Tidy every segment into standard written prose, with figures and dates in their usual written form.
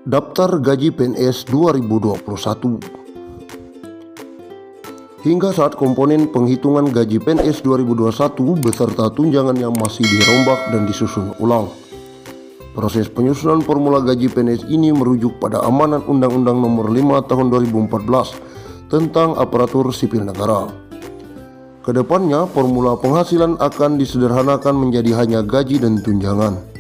Daftar Gaji PNS 2021. Hingga saat komponen penghitungan gaji PNS 2021 beserta tunjangan yang masih dirombak dan disusun ulang. Proses penyusunan formula gaji PNS ini merujuk pada amanat Undang-Undang Nomor 5 Tahun 2014 tentang aparatur sipil negara. Kedepannya, formula penghasilan akan disederhanakan menjadi hanya gaji dan tunjangan.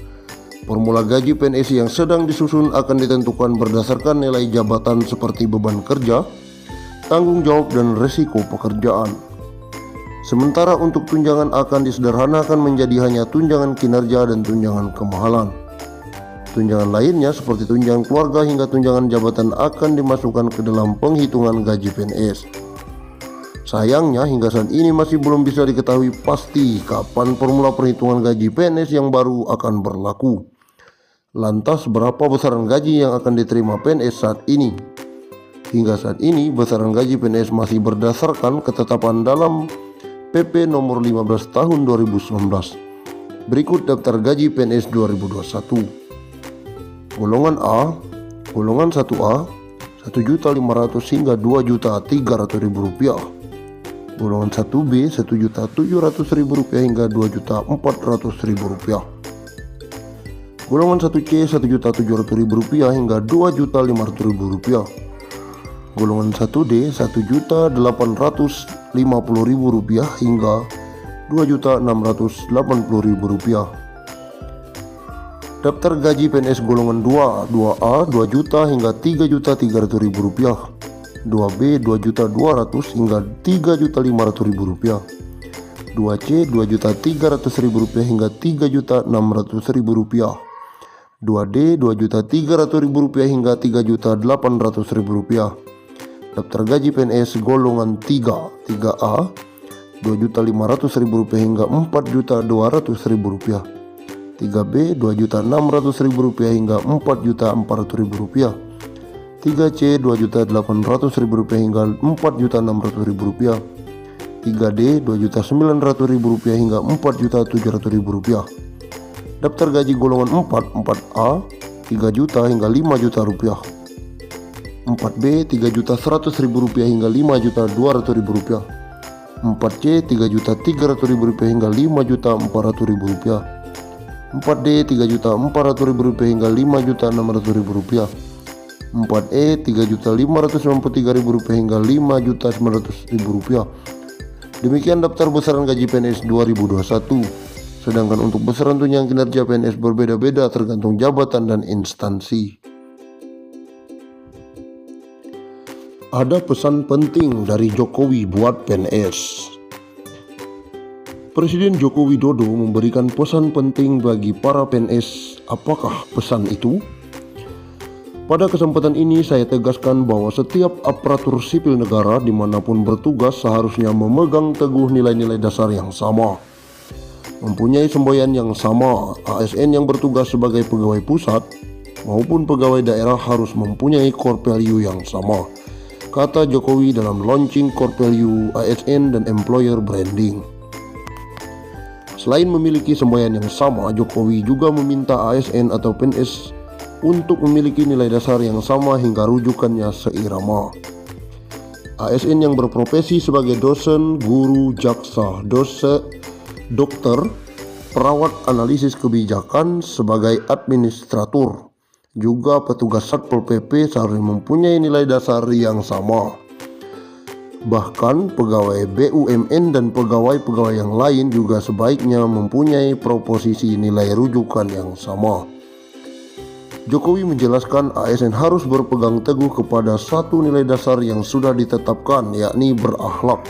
Formula gaji PNS yang sedang disusun akan ditentukan berdasarkan nilai jabatan seperti beban kerja, tanggung jawab, dan resiko pekerjaan. Sementara untuk tunjangan akan disederhanakan menjadi hanya tunjangan kinerja dan tunjangan kemahalan. Tunjangan lainnya seperti tunjangan keluarga hingga tunjangan jabatan akan dimasukkan ke dalam penghitungan gaji PNS. Sayangnya hingga saat ini masih belum bisa diketahui pasti kapan formula perhitungan gaji PNS yang baru akan berlaku. Lantas berapa besaran gaji yang akan diterima PNS saat ini? Hingga saat ini besaran gaji PNS masih berdasarkan ketetapan dalam PP nomor 15 tahun 2019. Berikut daftar gaji PNS 2021. Golongan A, golongan 1A, 1.500.000 hingga 2.300.000 rupiah. Golongan 1B, 1.700.000 hingga 2.400.000 rupiah. Golongan 1C, 1.700.000 rupiah hingga 2.500.000 rupiah. Golongan 1D, 1.850.000 rupiah hingga 2.680.000 rupiah. Daftar gaji PNS golongan 2, 2A 2 juta hingga 3.300.000 rupiah. 2B 2.200.000 hingga 3.500.000 rupiah. 2C 2.300.000 rupiah hingga 3.600.000 rupiah. 2D 2.300.000 rupiah hingga 3.800.000 rupiah. Daftar gaji PNS golongan 3, 3A 2.500.000 rupiah hingga 4.200.000 rupiah. 3B 2.600.000 rupiah hingga 4.400.000 rupiah. 3C 2.800.000 rupiah hingga 4.600.000 rupiah. 3D 2.900.000 rupiah hingga 4.700.000 rupiah. Daftar gaji golongan 4, 4A 3 juta hingga 5 juta rupiah. 4B 3.100.000 rupiah hingga 5.200.000 rupiah. 4C 3.300.000 rupiah hingga 5.400.000 rupiah. 4D 3.400.000 rupiah hingga 5.600.000 rupiah. 4E 3.593.000 rupiah hingga 5.900.000 rupiah. Demikian daftar besaran gaji PNS 2021. Sedangkan untuk besaran tunjangan kinerja PNS berbeda-beda tergantung jabatan dan instansi. Ada pesan penting dari Jokowi buat PNS. Presiden Joko Widodo memberikan pesan penting bagi para PNS. Apakah pesan itu? Pada kesempatan ini saya tegaskan bahwa setiap aparatur sipil negara dimanapun bertugas seharusnya memegang teguh nilai-nilai dasar yang sama, mempunyai semboyan yang sama. ASN yang bertugas sebagai pegawai pusat maupun pegawai daerah harus mempunyai core value yang sama, kata Jokowi dalam launching core value ASN dan employer branding. Selain memiliki semboyan yang sama, Jokowi juga meminta ASN atau PNS untuk memiliki nilai dasar yang sama hingga rujukannya seirama. ASN yang berprofesi sebagai dosen, guru, jaksa, dokter, perawat analisis kebijakan, sebagai administratur, juga petugas Satpol PP seharusnya mempunyai nilai dasar yang sama. Bahkan pegawai BUMN dan pegawai-pegawai yang lain juga sebaiknya mempunyai proposisi nilai rujukan yang sama. Jokowi menjelaskan ASN harus berpegang teguh kepada satu nilai dasar yang sudah ditetapkan, yakni berakhlak,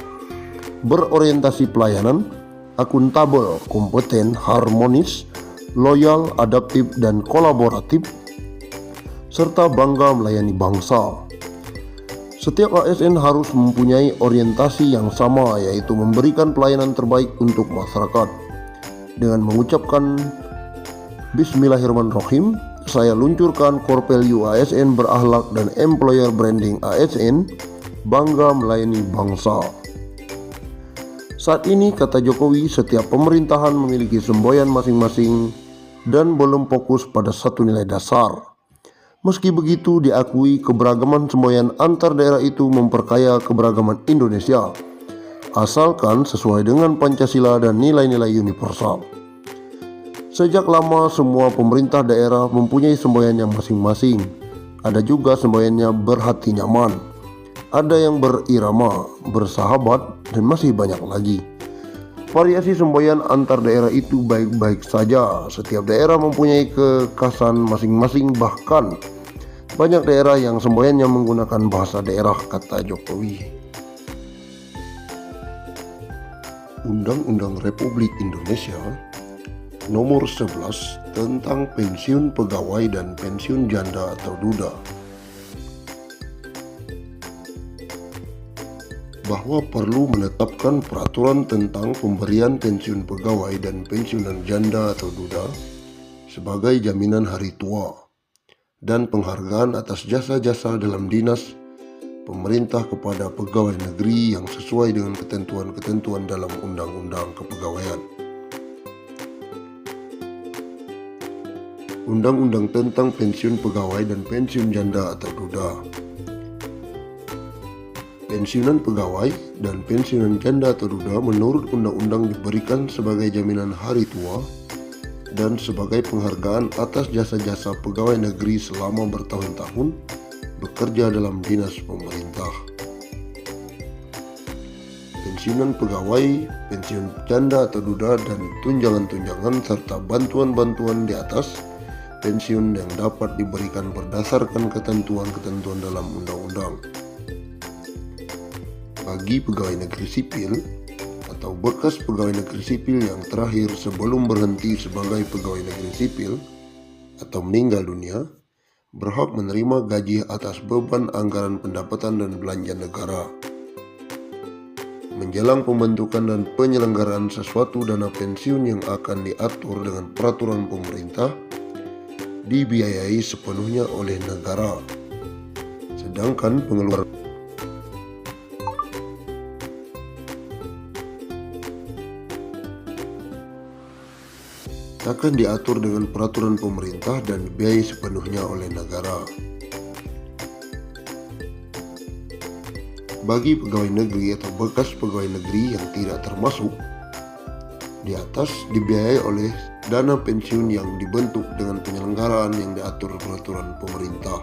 berorientasi pelayanan, akuntabel, kompeten, harmonis, loyal, adaptif, dan kolaboratif, serta bangga melayani bangsa. Setiap ASN harus mempunyai orientasi yang sama, yaitu memberikan pelayanan terbaik untuk masyarakat. Dengan mengucapkan Bismillahirrahmanirrahim, saya luncurkan core value ASN berakhlak dan employer branding ASN bangga melayani bangsa. Saat ini, kata Jokowi, setiap pemerintahan memiliki semboyan masing-masing dan belum fokus pada satu nilai dasar. Meski begitu, diakui keberagaman semboyan antar daerah itu memperkaya keberagaman Indonesia, asalkan sesuai dengan Pancasila dan nilai-nilai universal. Sejak lama semua pemerintah daerah mempunyai semboyannya masing-masing. Ada juga semboyannya berhati nyaman, ada yang berirama, bersahabat, dan masih banyak lagi. Variasi semboyan antar daerah itu baik-baik saja. Setiap daerah mempunyai kekhasan masing-masing, bahkan banyak daerah yang semboyannya menggunakan bahasa daerah, kata Jokowi. Undang-Undang Republik Indonesia Nomor 11 tentang pensiun pegawai dan pensiun janda atau duda, bahwa perlu menetapkan peraturan tentang pemberian pensiun pegawai dan pensiunan janda atau duda sebagai jaminan hari tua dan penghargaan atas jasa-jasa dalam dinas pemerintah kepada pegawai negeri yang sesuai dengan ketentuan-ketentuan dalam Undang-Undang Kepegawaian. Undang-Undang tentang pensiun pegawai dan pensiun janda atau duda. Pensiunan pegawai dan pensiunan janda atau duda menurut undang-undang diberikan sebagai jaminan hari tua dan sebagai penghargaan atas jasa-jasa pegawai negeri selama bertahun-tahun bekerja dalam dinas pemerintah. Pensiunan pegawai, pensiun janda atau duda, dan tunjangan-tunjangan serta bantuan-bantuan di atas pensiun yang dapat diberikan berdasarkan ketentuan-ketentuan dalam undang-undang. Bagi pegawai negeri sipil atau bekas pegawai negeri sipil yang terakhir sebelum berhenti sebagai pegawai negeri sipil atau meninggal dunia, berhak menerima gaji atas beban anggaran pendapatan dan belanja negara. Menjelang pembentukan dan penyelenggaraan sesuatu dana pensiun yang akan diatur dengan peraturan pemerintah, dibiayai sepenuhnya oleh negara, sedangkan pengeluaran akan diatur dengan peraturan pemerintah dan dibiayai sepenuhnya oleh negara. Bagi pegawai negeri atau bekas pegawai negeri yang tidak termasuk di atas, dibiayai oleh dana pensiun yang dibentuk dengan penyelenggaraan yang diatur peraturan pemerintah.